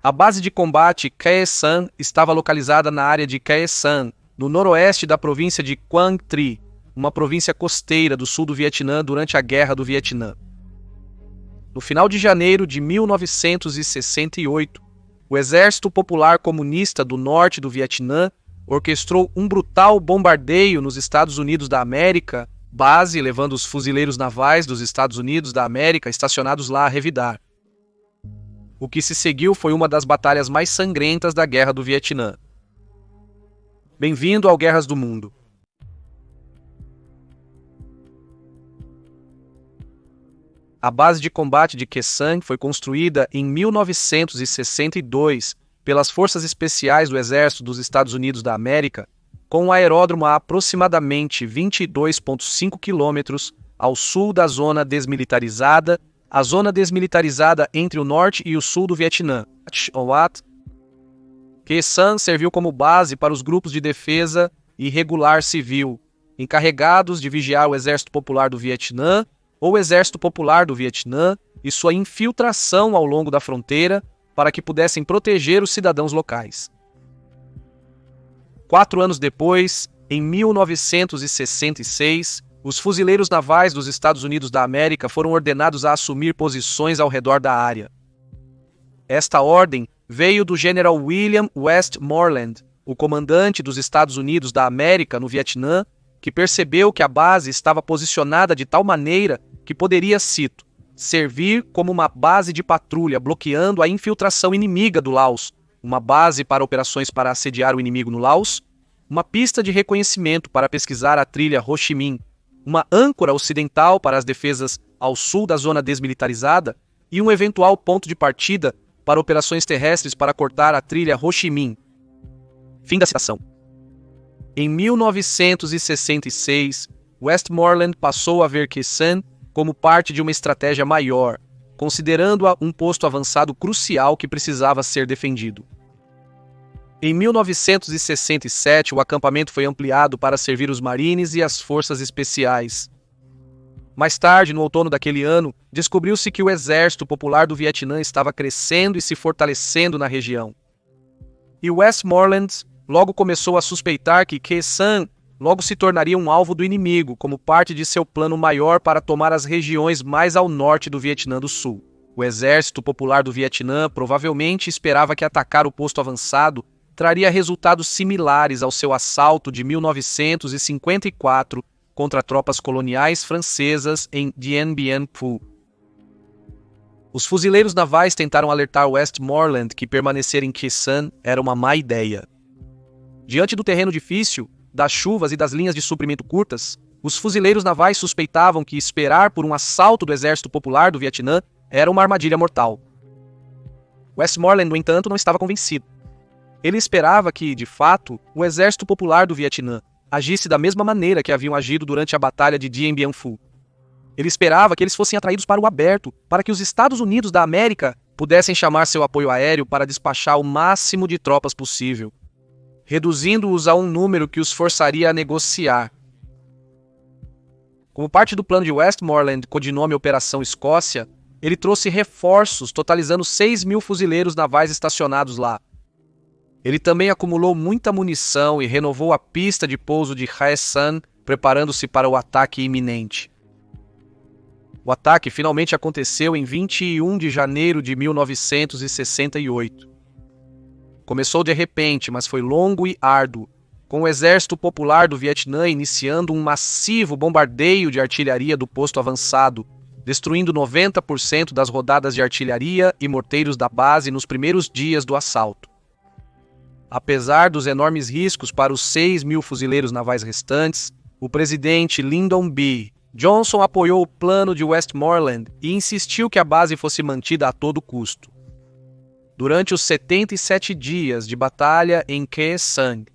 A base de combate Khe Sanh estava localizada na área de Khe Sanh, no noroeste da província de Quang Tri, uma província costeira do sul do Vietnã durante a Guerra do Vietnã. No final de janeiro de 1968, o Exército Popular Comunista do Norte do Vietnã orquestrou um brutal bombardeio nos Estados Unidos da América, base levando os fuzileiros navais dos Estados Unidos da América estacionados lá a revidar. O que se seguiu foi uma das batalhas mais sangrentas da Guerra do Vietnã. Bem-vindo ao Guerras do Mundo. A base de combate de Khe Sanh foi construída em 1962 pelas Forças Especiais do Exército dos Estados Unidos da América, com um aeródromo a aproximadamente 22,5 quilômetros ao sul da zona desmilitarizada, a zona desmilitarizada entre o norte e o sul do Vietnã. Khe Sanh serviu como base para os grupos de defesa e regular civil, encarregados de vigiar o Exército Popular do Vietnã ou Exército Popular do Vietnã e sua infiltração ao longo da fronteira para que pudessem proteger os cidadãos locais. 4 anos depois, em 1966, os fuzileiros navais dos Estados Unidos da América foram ordenados a assumir posições ao redor da área. Esta ordem veio do General William Westmoreland, o comandante dos Estados Unidos da América no Vietnã, que percebeu que a base estava posicionada de tal maneira que poderia, cito, servir como uma base de patrulha bloqueando a infiltração inimiga do Laos, uma base para operações para assediar o inimigo no Laos, uma pista de reconhecimento para pesquisar a trilha Ho Chi Minh, uma âncora ocidental para as defesas ao sul da zona desmilitarizada e um eventual ponto de partida para operações terrestres para cortar a trilha Ho Chi Minh. Fim da citação. Em 1966, Westmoreland passou a ver Khe Sanh como parte de uma estratégia maior, considerando-a um posto avançado crucial que precisava ser defendido. Em 1967, o acampamento foi ampliado para servir os Marines e as Forças Especiais. Mais tarde, no outono daquele ano, descobriu-se que o Exército Popular do Vietnã estava crescendo e se fortalecendo na região. E Westmoreland logo começou a suspeitar que Khe Sanh logo se tornaria um alvo do inimigo, como parte de seu plano maior para tomar as regiões mais ao norte do Vietnã do Sul. O Exército Popular do Vietnã provavelmente esperava que atacar o posto avançado traria resultados similares ao seu assalto de 1954 contra tropas coloniais francesas em Dien Bien Phu. Os fuzileiros navais tentaram alertar Westmoreland que permanecer em Khe Sanh era uma má ideia. Diante do terreno difícil, das chuvas e das linhas de suprimento curtas, os fuzileiros navais suspeitavam que esperar por um assalto do Exército Popular do Vietnã era uma armadilha mortal. Westmoreland, no entanto, não estava convencido. Ele esperava que, de fato, o Exército Popular do Vietnã agisse da mesma maneira que haviam agido durante a Batalha de Dien Bien Phu. Ele esperava que eles fossem atraídos para o aberto, para que os Estados Unidos da América pudessem chamar seu apoio aéreo para despachar o máximo de tropas possível, reduzindo-os a um número que os forçaria a negociar. Como parte do plano de Westmoreland, codinome Operação Escócia, ele trouxe reforços, totalizando 6.000 fuzileiros navais estacionados lá. Ele também acumulou muita munição e renovou a pista de pouso de Khe Sanh, preparando-se para o ataque iminente. O ataque finalmente aconteceu em 21 de janeiro de 1968. Começou de repente, mas foi longo e árduo, com o Exército Popular do Vietnã iniciando um massivo bombardeio de artilharia do posto avançado, destruindo 90% das rodadas de artilharia e morteiros da base nos primeiros dias do assalto. Apesar dos enormes riscos para os 6.000 fuzileiros navais restantes, o presidente Lyndon B. Johnson apoiou o plano de Westmoreland e insistiu que a base fosse mantida a todo custo. Durante os 77 dias de batalha em Khe Sanh,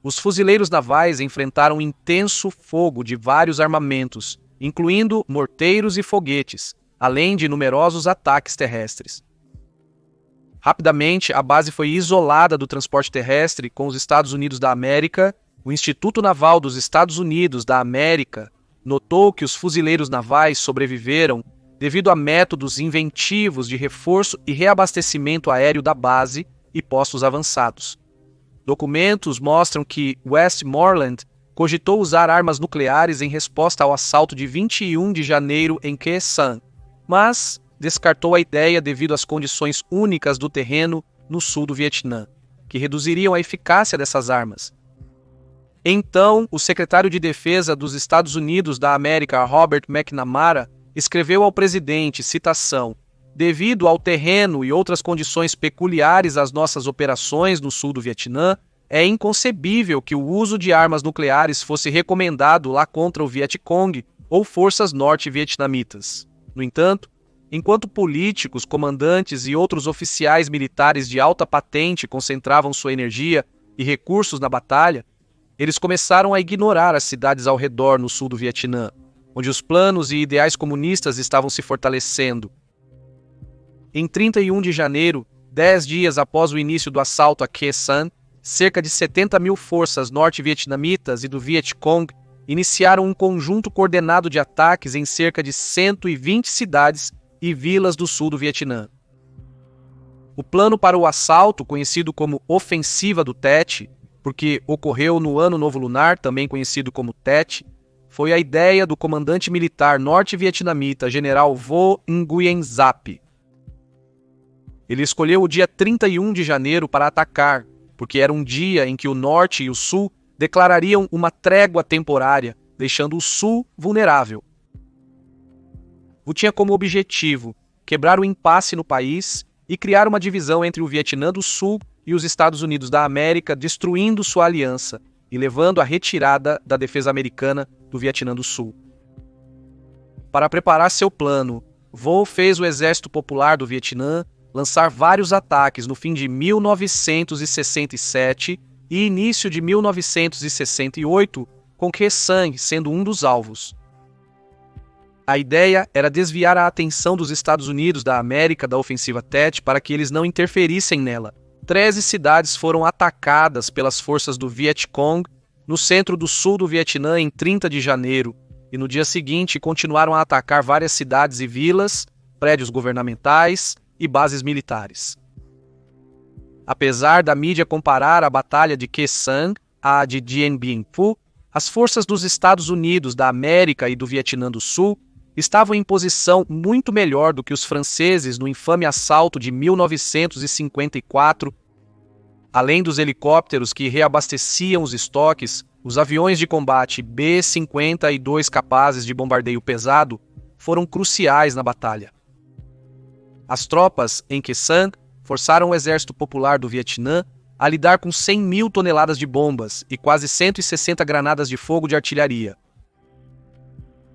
os fuzileiros navais enfrentaram um intenso fogo de vários armamentos, incluindo morteiros e foguetes, além de numerosos ataques terrestres. Rapidamente, a base foi isolada do transporte terrestre com os Estados Unidos da América. O Instituto Naval dos Estados Unidos da América notou que os fuzileiros navais sobreviveram devido a métodos inventivos de reforço e reabastecimento aéreo da base e postos avançados. Documentos mostram que Westmoreland cogitou usar armas nucleares em resposta ao assalto de 21 de janeiro em Khe Sanh, mas descartou a ideia devido às condições únicas do terreno no sul do Vietnã, que reduziriam a eficácia dessas armas. Então, o secretário de Defesa dos Estados Unidos da América, Robert McNamara, escreveu ao presidente, citação, "Devido ao terreno e outras condições peculiares às nossas operações no sul do Vietnã, é inconcebível que o uso de armas nucleares fosse recomendado lá contra o Vietcong ou forças norte-vietnamitas. No entanto, enquanto políticos, comandantes e outros oficiais militares de alta patente concentravam sua energia e recursos na batalha, eles começaram a ignorar as cidades ao redor no sul do Vietnã, onde os planos e ideais comunistas estavam se fortalecendo. Em 31 de janeiro, 10 dias após o início do assalto a Khe Sanh, cerca de 70 mil forças norte-vietnamitas e do Vietcong iniciaram um conjunto coordenado de ataques em cerca de 120 cidades e vilas do sul do Vietnã. O plano para o assalto, conhecido como Ofensiva do Tet, porque ocorreu no Ano Novo Lunar, também conhecido como Tet, foi a ideia do comandante militar norte-vietnamita General Vo Nguyen Giap. Ele escolheu o dia 31 de janeiro para atacar, porque era um dia em que o norte e o sul declarariam uma trégua temporária, deixando o sul vulnerável. O tinha como objetivo quebrar o impasse no país e criar uma divisão entre o Vietnã do Sul e os Estados Unidos da América, destruindo sua aliança e levando à retirada da defesa americana do Vietnã do Sul. Para preparar seu plano, Vo fez o Exército Popular do Vietnã lançar vários ataques no fim de 1967 e início de 1968, com Khe Sanh sendo um dos alvos. A ideia era desviar a atenção dos Estados Unidos da América da ofensiva Tet para que eles não interferissem nela. 13 cidades foram atacadas pelas forças do Vietcong no centro do sul do Vietnã em 30 de janeiro, e no dia seguinte continuaram a atacar várias cidades e vilas, prédios governamentais e bases militares. Apesar da mídia comparar a Batalha de Khe Sanh à de Dien Bien Phu, as forças dos Estados Unidos da América e do Vietnã do Sul estavam em posição muito melhor do que os franceses no infame assalto de 1954. Além dos helicópteros que reabasteciam os estoques, os aviões de combate B-52 capazes de bombardeio pesado foram cruciais na batalha. As tropas em Khe Sanh forçaram o Exército Popular do Vietnã a lidar com 100 mil toneladas de bombas e quase 160 granadas de fogo de artilharia.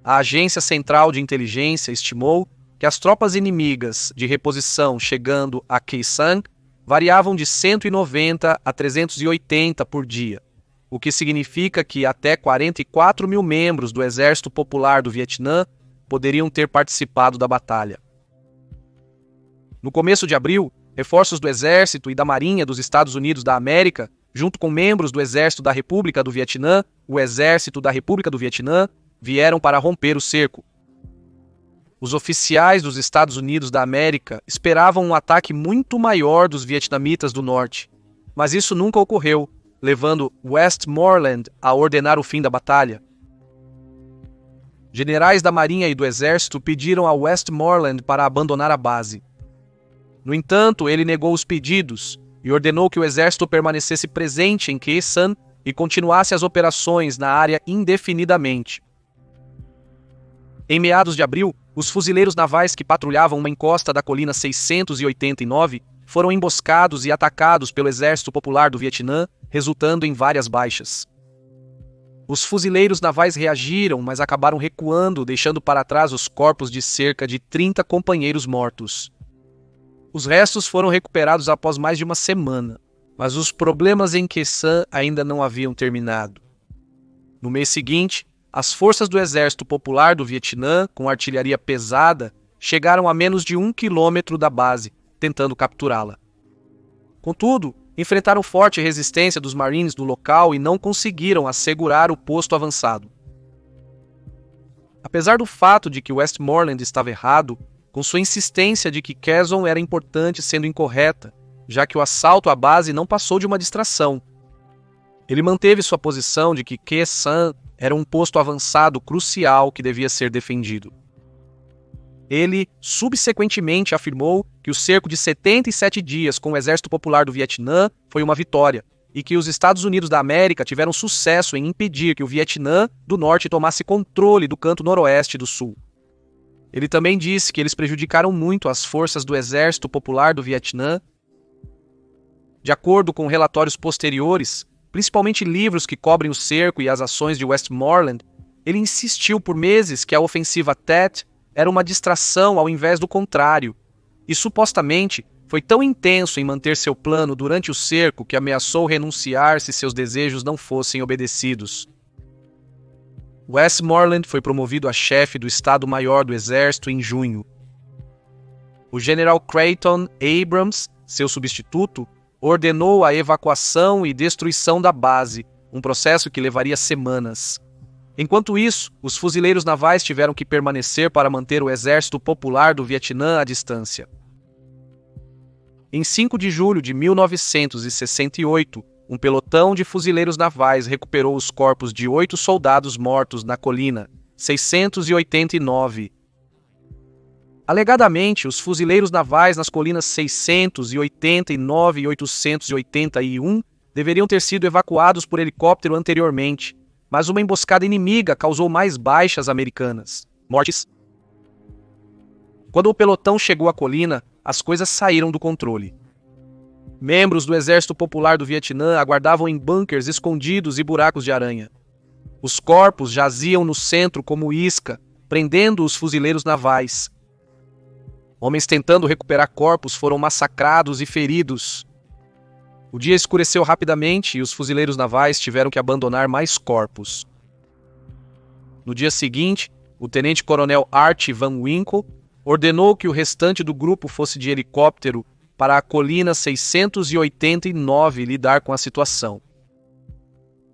A Agência Central de Inteligência estimou que as tropas inimigas de reposição chegando a Khe Sanh variavam de 190 a 380 por dia, o que significa que até 44 mil membros do Exército Popular do Vietnã poderiam ter participado da batalha. No começo de abril, reforços do Exército e da Marinha dos Estados Unidos da América, junto com membros do Exército da República do Vietnã, o Exército da República do Vietnã, vieram para romper o cerco. Os oficiais dos Estados Unidos da América esperavam um ataque muito maior dos vietnamitas do norte, mas isso nunca ocorreu, levando Westmoreland a ordenar o fim da batalha. Generais da Marinha e do Exército pediram a Westmoreland para abandonar a base. No entanto, ele negou os pedidos e ordenou que o exército permanecesse presente em Khe Sanh e continuasse as operações na área indefinidamente. Em meados de abril, os fuzileiros navais que patrulhavam uma encosta da colina 689 foram emboscados e atacados pelo Exército Popular do Vietnã, resultando em várias baixas. Os fuzileiros navais reagiram, mas acabaram recuando, deixando para trás os corpos de cerca de 30 companheiros mortos. Os restos foram recuperados após mais de uma semana, mas os problemas em Khe Sanh ainda não haviam terminado. No mês seguinte, as forças do Exército Popular do Vietnã, com artilharia pesada, chegaram a menos de 1 quilômetro da base, tentando capturá-la. Contudo, enfrentaram forte resistência dos Marines do local e não conseguiram assegurar o posto avançado. Apesar do fato de que Westmoreland estava errado, com sua insistência de que Quezon era importante sendo incorreta, já que o assalto à base não passou de uma distração. Ele manteve sua posição de que Khe-Sanh era um posto avançado crucial que devia ser defendido. Ele, subsequentemente, afirmou que o cerco de 77 dias com o Exército Popular do Vietnã foi uma vitória e que os Estados Unidos da América tiveram sucesso em impedir que o Vietnã do Norte tomasse controle do canto noroeste do Sul. Ele também disse que eles prejudicaram muito as forças do Exército Popular do Vietnã. De acordo com relatórios posteriores, principalmente livros que cobrem o cerco e as ações de Westmoreland, ele insistiu por meses que a ofensiva Tet era uma distração ao invés do contrário, e supostamente foi tão intenso em manter seu plano durante o cerco que ameaçou renunciar se seus desejos não fossem obedecidos. Westmoreland foi promovido a chefe do Estado-Maior do Exército em junho. O general Creighton Abrams, seu substituto, ordenou a evacuação e destruição da base, um processo que levaria semanas. Enquanto isso, os fuzileiros navais tiveram que permanecer para manter o Exército Popular do Vietnã à distância. Em 5 de julho de 1968, um pelotão de fuzileiros navais recuperou os corpos de 8 soldados mortos na colina 689. Alegadamente, os fuzileiros navais nas colinas 689 e 881 deveriam ter sido evacuados por helicóptero anteriormente, mas uma emboscada inimiga causou mais baixas americanas. Mortes. Quando o pelotão chegou à colina, as coisas saíram do controle. Membros do Exército Popular do Vietnã aguardavam em bunkers escondidos e buracos de aranha. Os corpos jaziam no centro como isca, prendendo os fuzileiros navais. Homens tentando recuperar corpos foram massacrados e feridos. O dia escureceu rapidamente e os fuzileiros navais tiveram que abandonar mais corpos. No dia seguinte, o tenente-coronel Art Van Winkle ordenou que o restante do grupo fosse de helicóptero para a colina 689 lidar com a situação.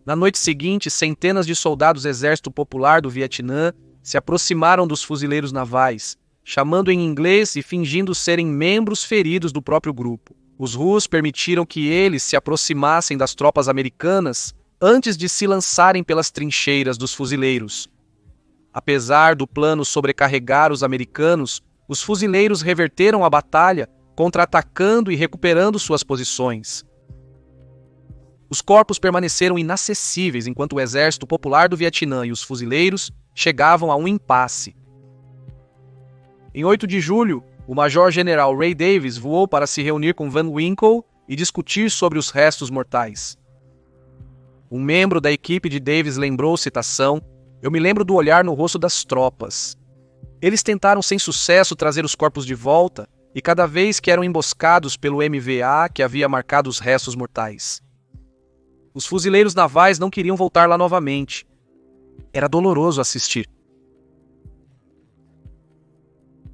Na noite seguinte, centenas de soldados do Exército Popular do Vietnã se aproximaram dos fuzileiros navais, chamando em inglês e fingindo serem membros feridos do próprio grupo. Os RUs permitiram que eles se aproximassem das tropas americanas antes de se lançarem pelas trincheiras dos fuzileiros. Apesar do plano sobrecarregar os americanos, os fuzileiros reverteram a batalha, contra-atacando e recuperando suas posições. Os corpos permaneceram inacessíveis enquanto o Exército Popular do Vietnã e os fuzileiros chegavam a um impasse. Em 8 de julho, o Major-General Ray Davis voou para se reunir com Van Winkle e discutir sobre os restos mortais. Um membro da equipe de Davis lembrou, citação, "Eu me lembro do olhar no rosto das tropas. Eles tentaram sem sucesso trazer os corpos de volta e cada vez que eram emboscados pelo MVA que havia marcado os restos mortais. Os fuzileiros navais não queriam voltar lá novamente. Era doloroso assistir."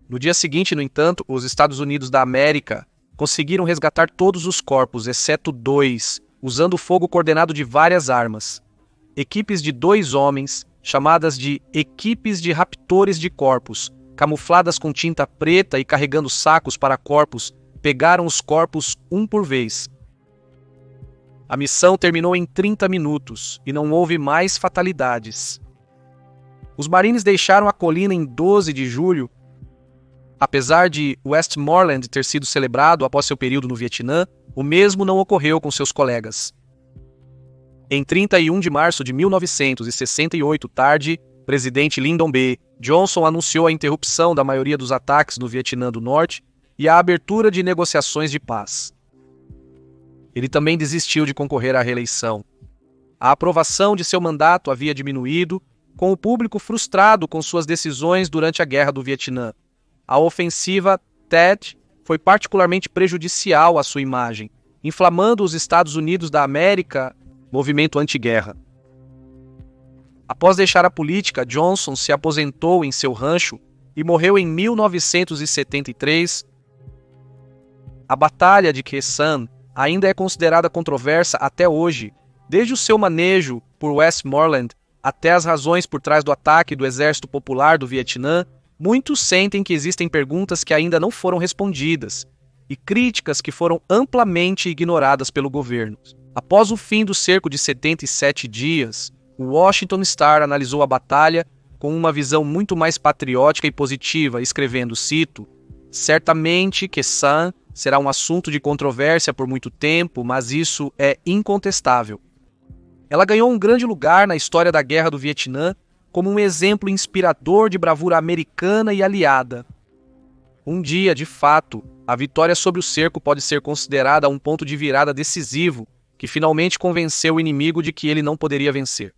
No dia seguinte, no entanto, os Estados Unidos da América conseguiram resgatar todos os corpos, exceto 2, usando fogo coordenado de várias armas. Equipes de 2 homens, chamadas de equipes de raptores de corpos, camufladas com tinta preta e carregando sacos para corpos, pegaram os corpos um por vez. A missão terminou em 30 minutos e não houve mais fatalidades. Os marines deixaram a colina em 12 de julho. Apesar de Westmoreland ter sido celebrado após seu período no Vietnã, o mesmo não ocorreu com seus colegas. Em 31 de março de 1968, tarde, o presidente Lyndon B. Johnson anunciou a interrupção da maioria dos ataques no Vietnã do Norte e a abertura de negociações de paz. Ele também desistiu de concorrer à reeleição. A aprovação de seu mandato havia diminuído, com o público frustrado com suas decisões durante a Guerra do Vietnã. A ofensiva Tet foi particularmente prejudicial à sua imagem, inflamando os Estados Unidos da América, movimento anti-guerra. Após deixar a política, Johnson se aposentou em seu rancho e morreu em 1973. A Batalha de Khe Sanh ainda é considerada controversa até hoje, desde o seu manejo por Westmoreland até as razões por trás do ataque do Exército Popular do Vietnã, muitos sentem que existem perguntas que ainda não foram respondidas e críticas que foram amplamente ignoradas pelo governo. Após o fim do cerco de 77 dias, o Washington Star analisou a batalha com uma visão muito mais patriótica e positiva, escrevendo, cito, "Certamente que San será um assunto de controvérsia por muito tempo, mas isso é incontestável." Ela ganhou um grande lugar na história da Guerra do Vietnã como um exemplo inspirador de bravura americana e aliada. Um dia, de fato, a vitória sobre o cerco pode ser considerada um ponto de virada decisivo que finalmente convenceu o inimigo de que ele não poderia vencer.